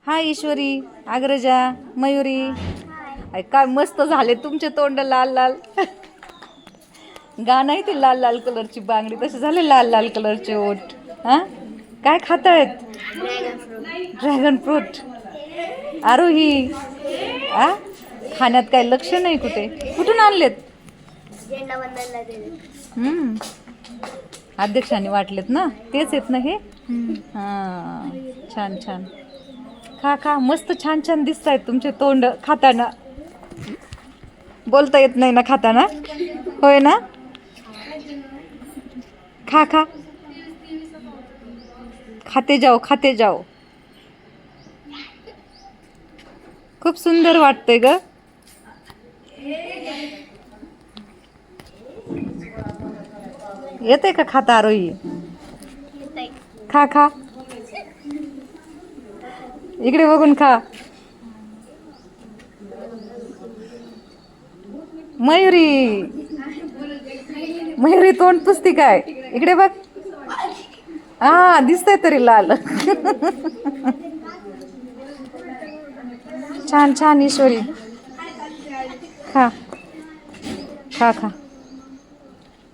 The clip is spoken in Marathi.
हाय ईश्वरी, अग्रजा, मयुरी. काय मस्त झाले तुमचे तोंड लाल लाल. गाणं आहे ते लाल लाल कलरची बांगडी तसे झाले लाल लाल कलरचे ओठ. हा काय खातायत? Dragon fruit. आरोही आ खाण्यात काय लक्ष नाही कुठे. कुठून आणलेत? अध्यक्षांनी वाटलेत ना तेच आहेत ना हे. हा छान छान. खा खा मस्त छान छान दिसत आहेत तुमचे तोंड खाताना. बोलता येत नाही ना खाताना. होय ना. खा खा खाते जाओ खाते जाओ. खूप सुंदर वाटतंय ग. येते का खाता आरोही? खा खा इकडे बघून खा. मयुरी मयुरी तोंड पुसती काय? इकडे बघ. हा दिसतंय तरी लाल. छान छान ईश्वरी. खा खा खा.